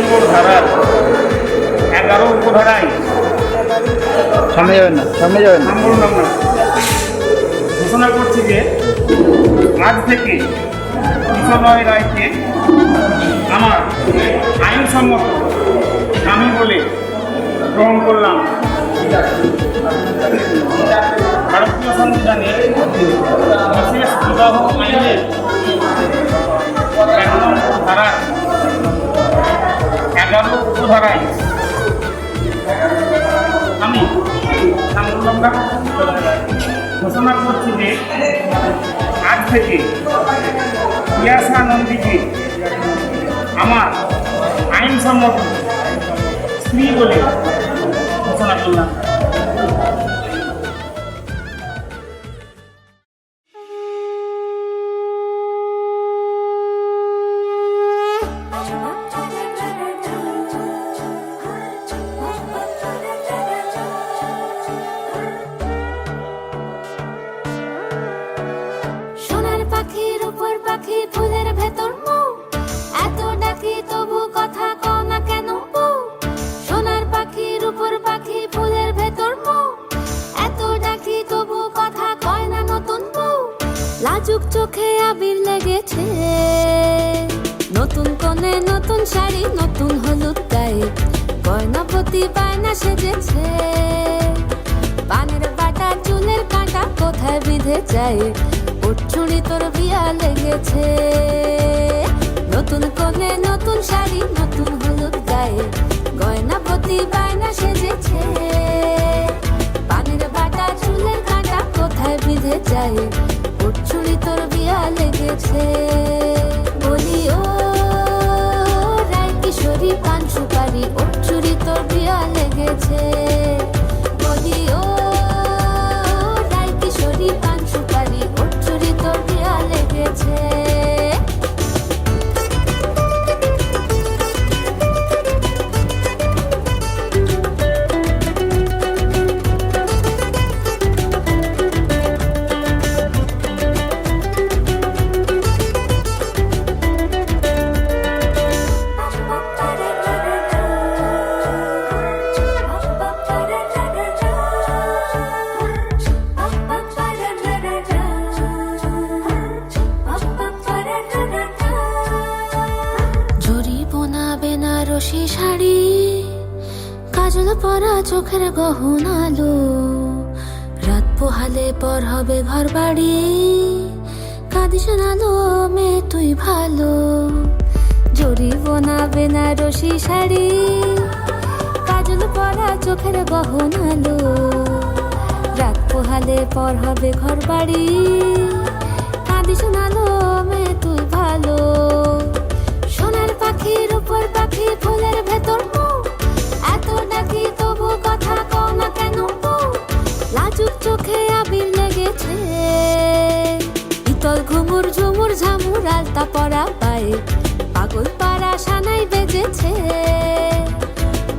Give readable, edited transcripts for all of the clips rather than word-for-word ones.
নম্বর ধারার 11 উপধারায় সামনে যাবেন না বললাম না, ঘোষণা করছি যে আজ থেকে কিশোরয় রায়কে আমার আইনসম্মত স্বামী বলে গ্রহণ করলাম। ভারতীয় সংবিধানে বিশেষ বিবাহ আইনের 1 নম্বর ধারার 11 উপধারায় আমি বললাম ঘোষণা করছি যে আজ থেকে পিয়াসা নন্দীকে আমার আইনসম্মত স্ত্রী বলে ঘোষণা করলাম। সোনার পাখির উপর পাখি ফুলের ভেতর মৌ, এত ডাকি তবু কথা কও না কেন বউ। সোনার পাখির উপর পাখি ফুলের ভেতর মৌ, এত ডাকি তবু কথা কয় না নতুন বউ। লাজুক চোখে আবির লেগেছে, নতুন কোণে নতুন শাড়ি নতুন হলুদ গায়ে, গয়নাপতি বায়না সেজেছে। পানের বাটা চুলের কাঁটা কোথায় বিঁধে যায়, চুড়ি তোর বিয়া লেগেছে। নতুন কোণে নতুন শাড়ি নতুন হলুদ গায়ে, গয়নাপতি বায়না সেজেছে। পানের বাটা চুলের কাঁটা কোথায় বিঁধে যায়, চুড়ি তোর বিয়া লেগেছে। বলি ও রায় কিশোরী পান সুপারি, চুড়ি তোর বিয়া লেগেছে। বলি ও রায় কিশোরী পান সুপারি, চুড়ি তোর বিয়া লেগেছে। বেনারসি শাড়ি, কাজল পরা চোখের গহনালো, রাত পোহালে পর হবে ঘর বাড়ি, কাঁদিস নালো মেয়ে তুই ভালো। জরি বোনা বেনারসি শাড়ি, কাজল পরা চোখের গহনালো, রাত পোহালে পর হবে ঘর বাড়ি, কাঁদিস নালো মেয়ে তুই ভালো। সোনার পাখির উপর পাখি ফুলের ভেতর মৌ, এত ডাকি তবু কথা কও না কেন বউ। লাজুক চোখে আবির লেগেছে, ইতল ঘুমুর ঝুমুর ঝামুর আলতা পরা পায়ে, পাগল পাড়া সানাই বেজেছে।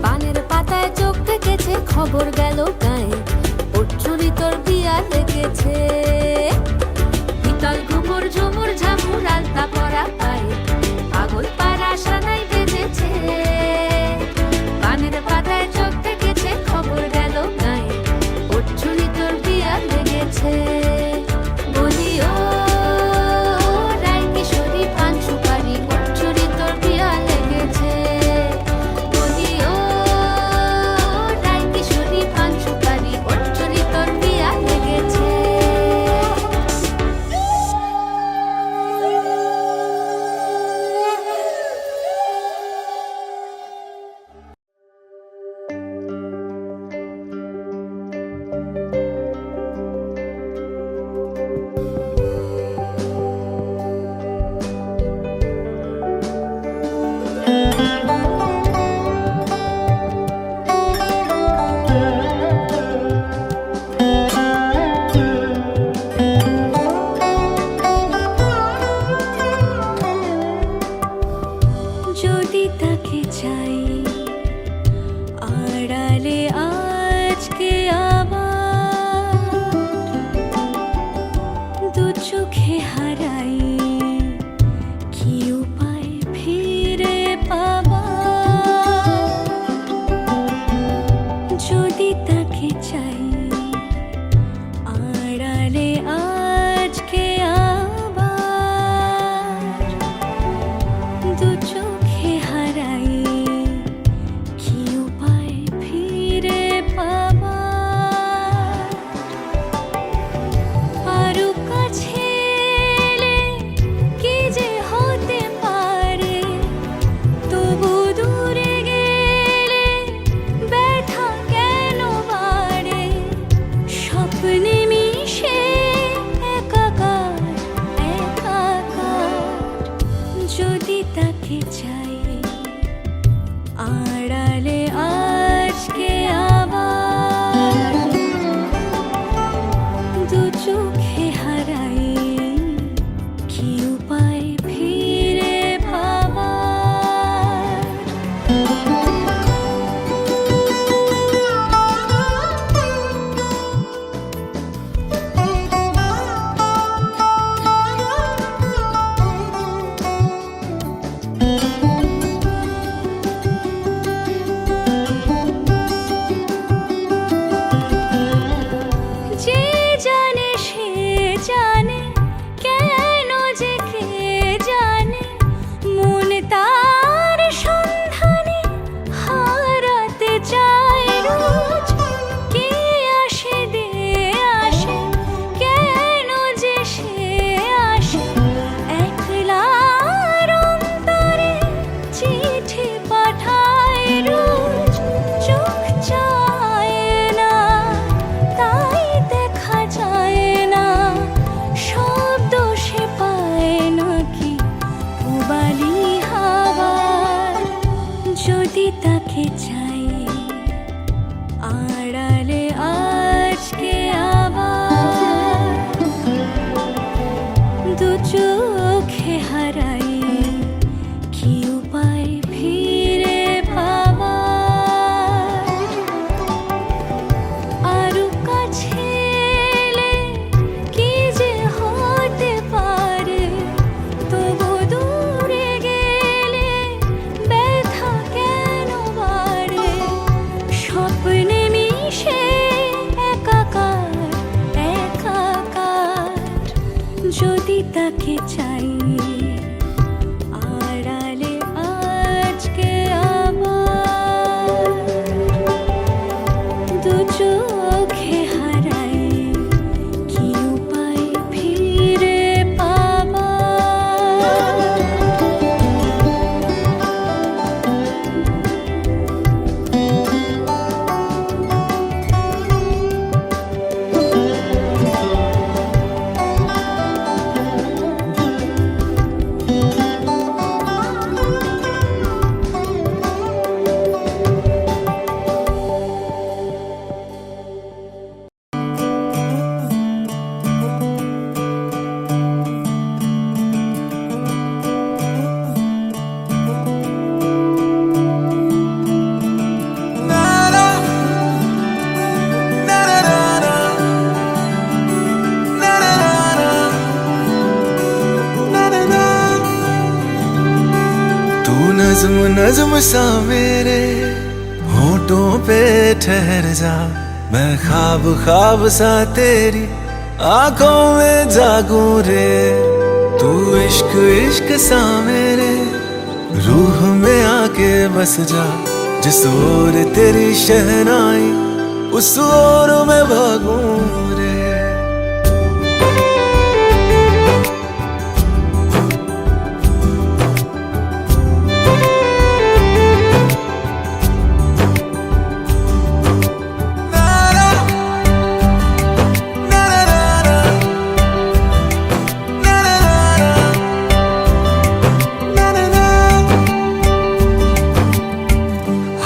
পানের পাতায় চোখ ঢেকেছে, খবর গেল গায়ে, চুরি তোর বিয়া লেগেছে। ইতল ঘুমুর ঝুমুর ঝামুর আলতা পরা পায়ে, পাগল পাড়া সানাই বেজেছে। পানের পাতায় চোখ ঢেকেছে, খবর গেল গায়ে, চুরি তোর বিয়া লেগেছে। বলি ও রায় কিশোরী পান সুপারি, চুরি তোর বিয়া লেগেছে। বলি ও রায় কিশোরী পান সুপারি, চুরি তোর বিয়া লেগেছে। যদি তাকে চাই আড়ালে আজকে আবার, দু চোখে হারাই কি উপায় ফিরে পাবার। তাকে চাই আড়ালে আজকে আবার দু চোখে হারাই কি উপায় ফিরে ভাবার যে জানে সে জানে কেন যে কে জানে মন তার সন্ধানে হারাতে চায় রোজ কে আসে দে আসে কেন যে সে আসে একলার অন্তরে চিঠি পাঠায় রোজ চোখ চায় না তাই দেখা যায় না শব্দ সে পায় নাকি উবালি হাওয়ার যদি তাকে চাই আড়ালে আজকে আবার দু চোখে হারাই কি উপায় ফিরে ভাবার আরো কাছে এলে কি যে হতে পারে তবু দূরে গেলে ব্যথা কেন বাড়ে স্বপ্নে মিশে একাকার একাকার যদি তাকে চাই আড়ালে আজকে আবার দু চোখে হারাই কি উপায় ফিরে পাবার तू नज्म नज्म सा मेरे होठों पे ठहर जा मैं ख्वाब ख्वाब सा तेरी आंखों में जागूं रे तू इश्क इश्क सा मेरे रूह में आके बस जा जिस ओर तेरी शहनाई उस ओर मैं भागूं रे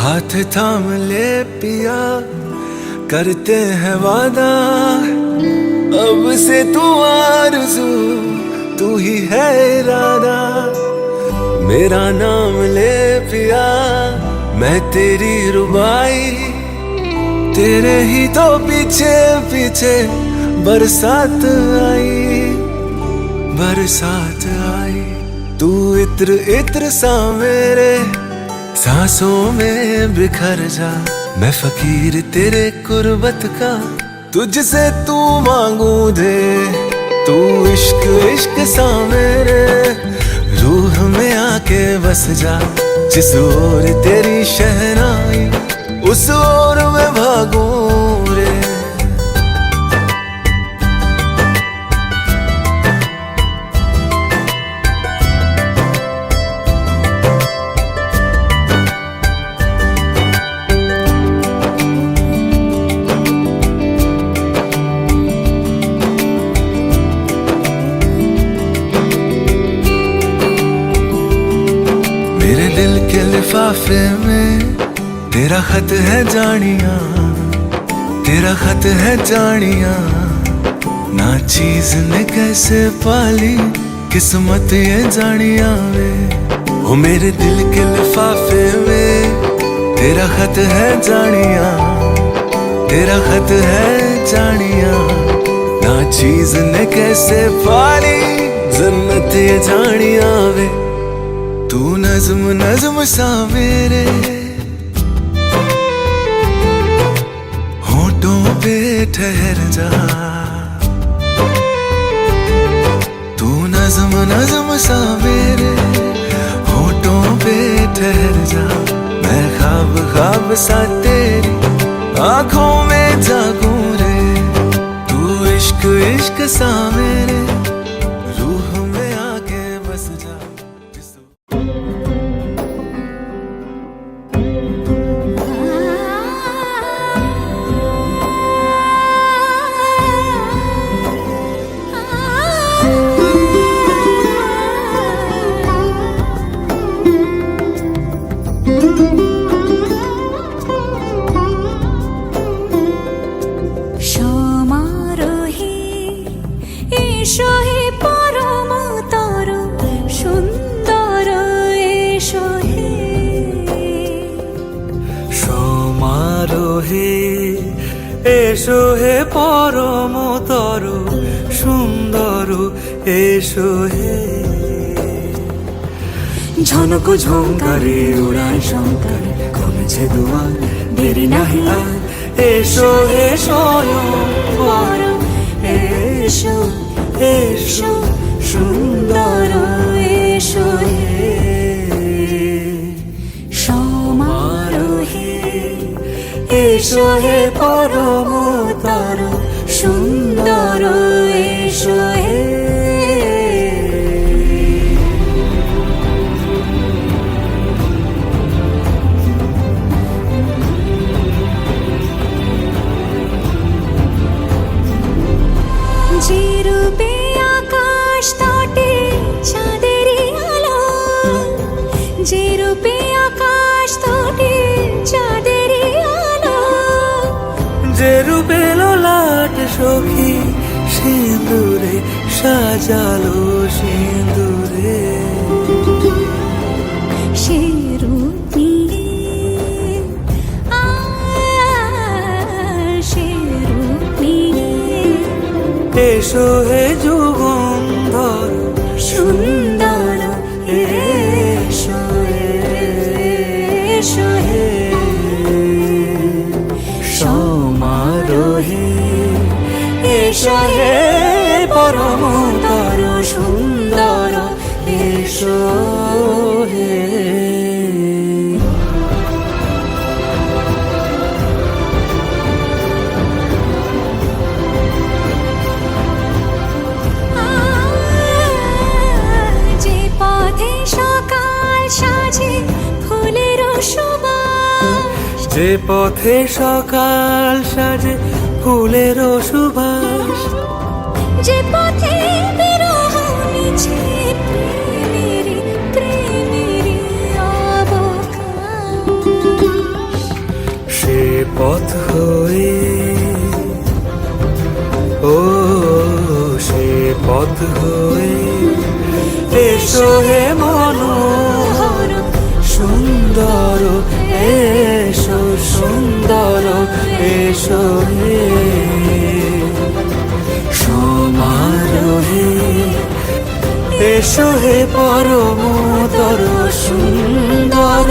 हाथ थाम ले पिया करते हैं वादा अब से तू आरज़ू तू ही है इरादा मेरा नाम ले पिया मैं तेरी रुबाई तेरे ही तो पीछे पीछे बरसात आई तू इत्र इत्र सा मेरे सांसों में बिखर जा मैं फकीर तेरे कुर्बत का तुझसे तू मांगू दे तू इश्क इश्क सा मेरे रूह में आके बस जा जिस ओर तेरी शहनाई उस ओर मैं भागूं रे के लिफाफे में तेरा खत है जानिया, तेरा खत है जानिया। ना चीज ने कैसे पाली किस्मत ये जानिया वे। ओ मेरे दिल के लिफाफे में तेरा खत है जानिया, तेरा खत है जानिया। ना चीज ने कैसे पाली जन्नत ये जानिया वे। तू नज़्म नज़्म सा मेरे होठों पे ठहर जा। तू नज़्म नज़्म सा मेरे होठों पे ठहर जा। मैं ख्वाब ख्वाब सा तेरी आँखों में जागूं रे। तू इश्क इश्क सा मेरे रूह में आके बस जा। সমারোহে এসো হে পরমতর সুন্দর এসো হে। সমারোহে এসো হে পরমতর সুন্দর এসো হে। ঝনক ঝঙ্কারে উড়ায় শঙ্কার কমেছে দুয়ার দেরি নাহি আর। এসো হে স্বয়ংবর এসো এসো সুন্দর এসো হে। সমারোহে এসো হে পরমতর সুন্দর এসো হে। যে রূপে আকাশ তটে চাঁদেরই আলো, যে রূপে আকাশ তটে চাঁদেরই আলো। যে রূপে ললাট সখী সিঁদুরে সাজালো সিঁদুরে। সে রূপ নিয়ে সে রূপ নিয়ে এসো হে যুগন্ধর সুন্দর এসো এসো হে। সমারোহে এসো হে পরমতর সুন্দর এসো হে। যে পথে সকাল সাজে ফুলের সুবাস, যে পথে সকাল সাজে ফুলের সুবাস। যে পথে বিরহ মিছে প্রেমেরই প্রেমেরই অবকাশ। সে পথ হয়ে ও সে পথ হয়ে এসো হে মনোহর সুন্দর এসো সুন্দর এসো হে। সমারোহে এসো হে পরমতর সুন্দর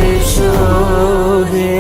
এসো হে।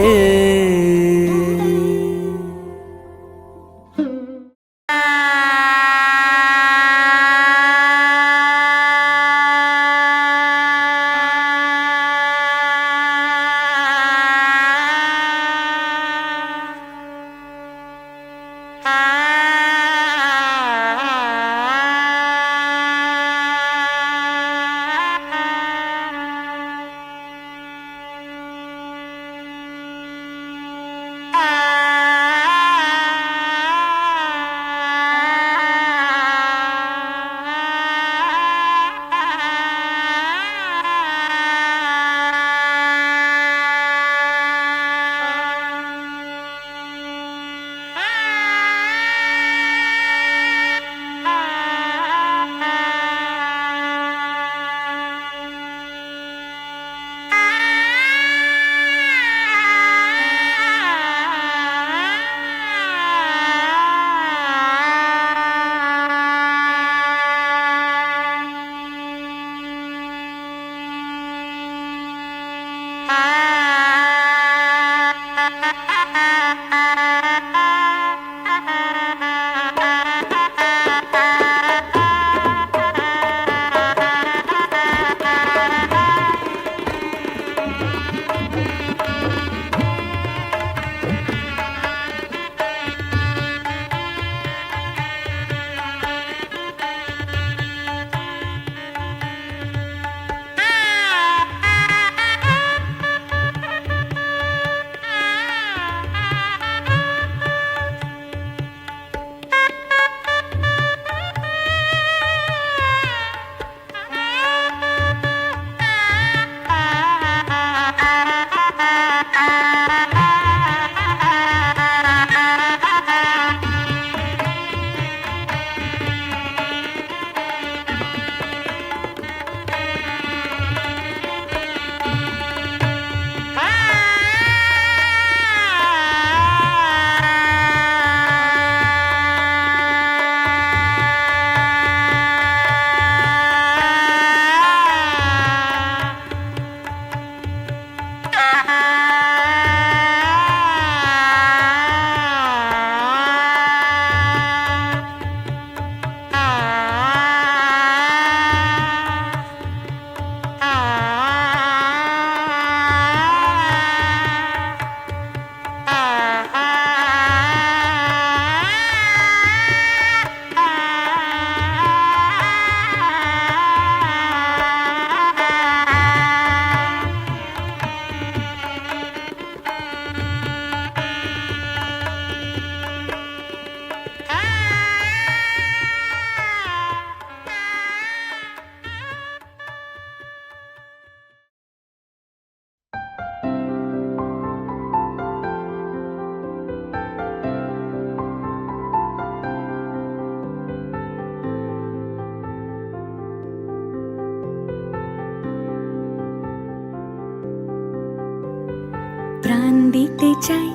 প্রাণ দিতে চাই,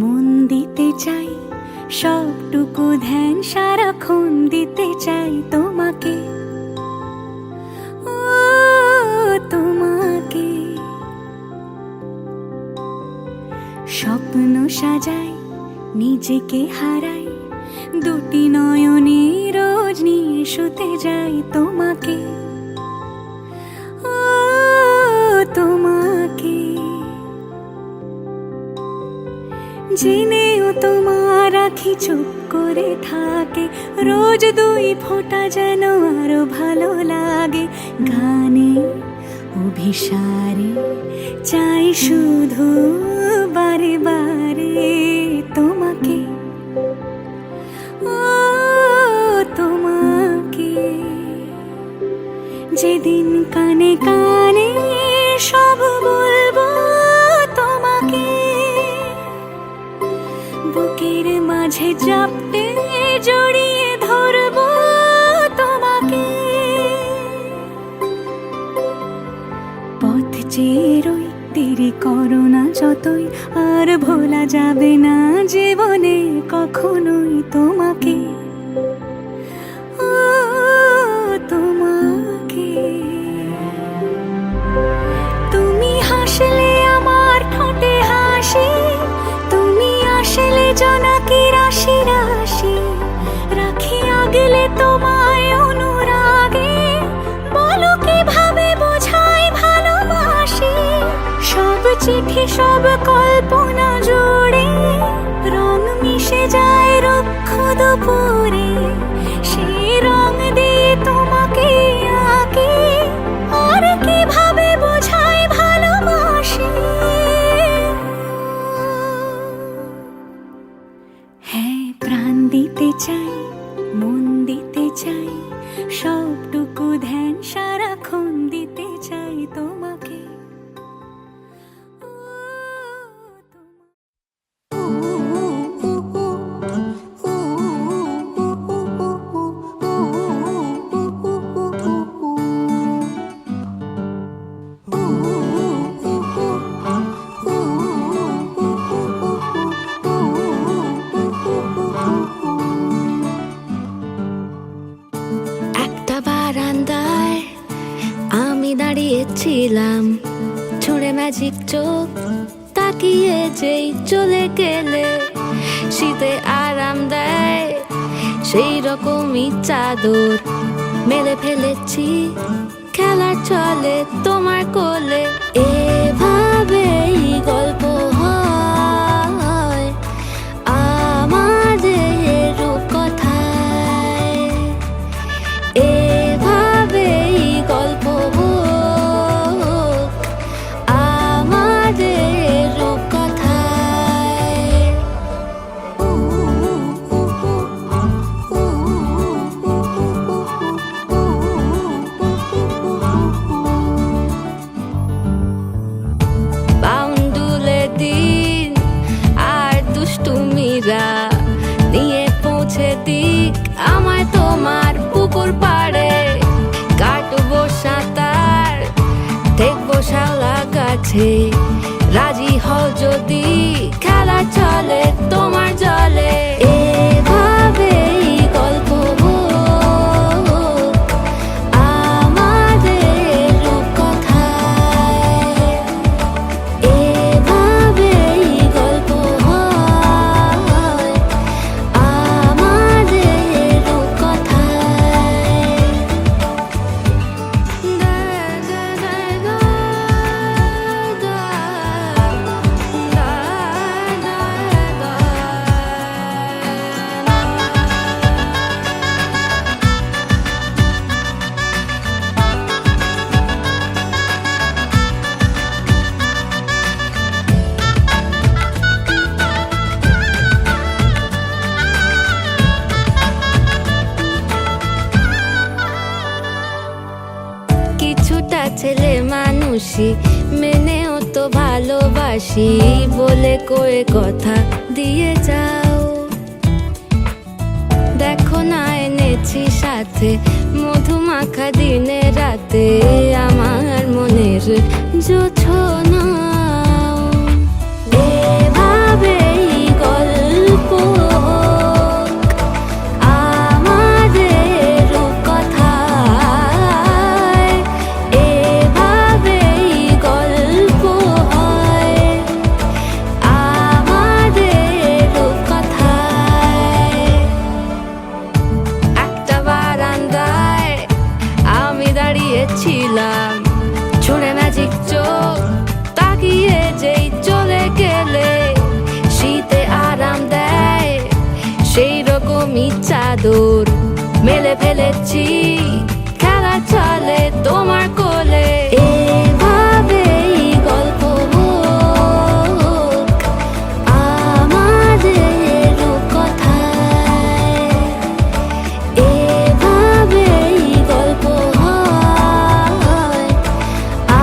মন দিতে চাই, সবটুকু ধ্যান সারাক্ষণ দিতে চাই তোমাকে, ও তোমাকে। স্বপ্ন সাজাই, নিজেকে হারাই, দুটি নয়নে রোজ নিয়ে শুতে যাই তোমাকে, ও তোমাকে। জেনেও তোমার আখি চুপ করে থাকে, রোজ দুই ফোঁটা যেন আরো ভালো লাগে। গানে অভিসারে চাই শুধু বারে বারে তোমাকে, ও তোমাকে। যেদিন কানে কানে সব বলবো তোমাকে, বুকের মাঝে চাপতে জড়িয়ে ধরবো তোমাকে। পথ চেয়ে রই, দেরি করো না যতই, আর ভোলা যাবে না জীবনে কখনোই তোমাকে, ও তোমাকে। তুমি হাসলে আমার ঠোঁটে হাসি, তুমি আসলে জোনাকি রাশি রাশি, রাখি আগলে তোমায় অনুরাগে, বলো কিভাবে বোঝাই ভালোবাসি। সব চিঠি সব কল্পনা জুড়ে রং মিশে যায় রুক্ষ দুপুরে, সেই রং দিয়ে তোমাকে আঁকি, আর কিভাবে বোঝাই ভালোবাসি। হ্যাঁ, প্রাণ দিতে চাই, মন দিতে চাই, সবটুকু ধ্যান সারাক্ষণ দিতে চাই তোমাকে, ও ম্যাজিক চোখ তাকিয়ে যেই চলে গেলে শীতে আরাম দেয় সেই রকমই চাদর মেলে ফেলেছি খেলার চলে তোমার কোলে এভাবেই গল্প হয় আমাদের রূপকথায় এভাবেই গল্প হোক আমাদের রূপকথায় বাউন্ডুলে দিন আর দুষ্টুমিরা নিয়ে পৌঁছে দিক আমায় তোমার পুকুর পাড়ে কাটবো সাঁতার দেখবো শালা গাছে রাজি হও যদি খেলা চলে তোমার জলে এভাবেই গল্প হোক আমাদের রূপকথায় এভাবেই গল্প হয় আমাদের রূপকথায় কিছুটা ছেলে মানুষই মেনেও তো ভালোবাসি বলে কয়ে কথা দিয়ে যাও দেখো না এনেছি সাথে মধুমাখা দিনে রাতে আমার মনের জোছনাও এভাবেই গল্প হোক আমাদের রূপকথায় এভাবেই গল্প হয় আমাদের রূপকথায় একটা বারান্দায় আমি দাঁড়িয়েছিলাম ছুঁড়ে ম্যাজিক চোখ তাকিয়ে যেই চলে গেলে শীতে আরাম দেয় সেই রকমই চাদর মেলে ফেলেছি খেলা চলে তোমার কোলে এভাবেই গল্প হোক আমাদের রূপকথায় এভাবেই গল্প হয়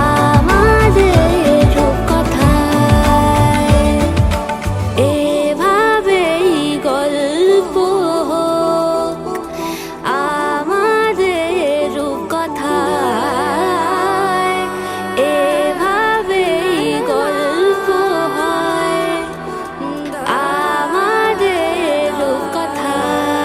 আমাদের রূপকথায় এভাবেই গল্প হোক আমাদের রূপকথায় এভাবেই গল্প হয় আমাদের রূপকথায়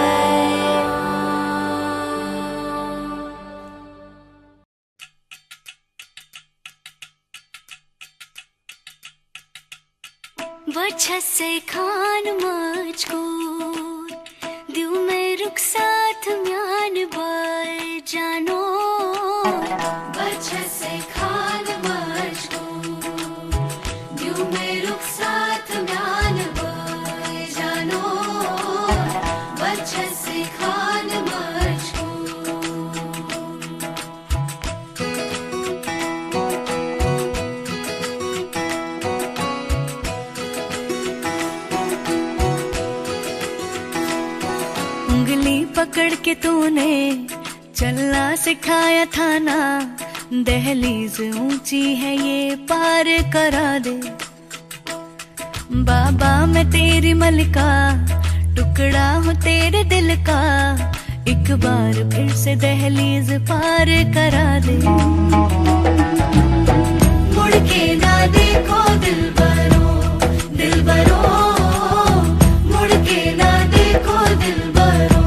वजह से खान मुझको दिल में रुख साथ म्यान बार जानो वजह से खान मुझको दिल में रुख साथ म्यान बार जानो वजह से खान मुझको उंगली पकड़ के तूने चलना सिखाया था ना दहलीज ऊंची है ये पार करा दे बाबा मैं तेरी मलिका टुकड़ा हूँ तेरे दिल का एक बार फिर से दहलीज पार करा दे मुड़ के ना देखो दिलबरो दिलबरो मुड़ के ना देखो दिलबरो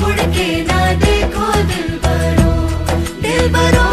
मुड़ के ना देखो दिलबरो दिलबरो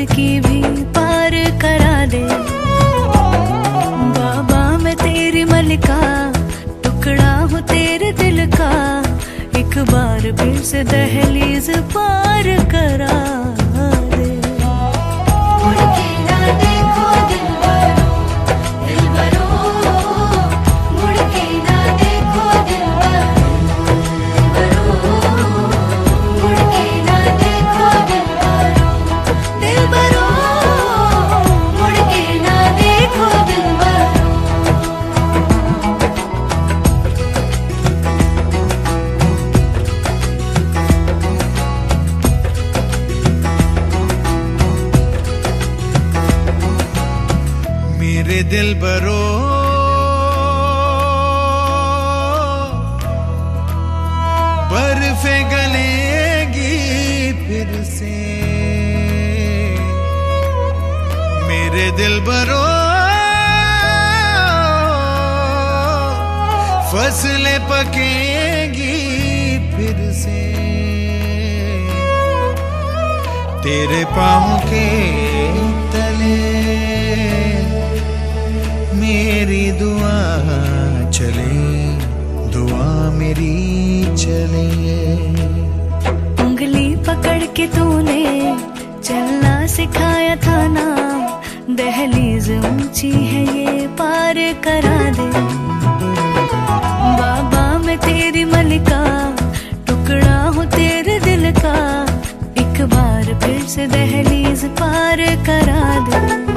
की भी पार करा दे। बाबा मैं तेरी मलिका, टुकड़ा हूँ तेरे दिल का, एक बार फिर से दहलीज पार करा दे। मुड़ के ना देखो दिलबरो, दिलबरो, मुड़ के ना देखो दिलबरो, दिलबरो, मुड़ के ना देखो दिलबरो, दिलबरो, मुड़ के ना देखो दिलबरो। मेरे दिल बरो, बर्फे गलेगी फिर से। मेरे दिल बरो, फसलें पकेगी फिर से। तेरे पाँव के तले मेरी दुआ चले, दुआ मेरी चले। उंगली पकड़ के तूने चलना सिखाया था ना, दहलीज ऊंची है ये पार करा दे। बाबा मैं तेरी मलिका, टुकड़ा हूँ तेरे दिल का, एक बार फिर से दहलीज पार करा दे।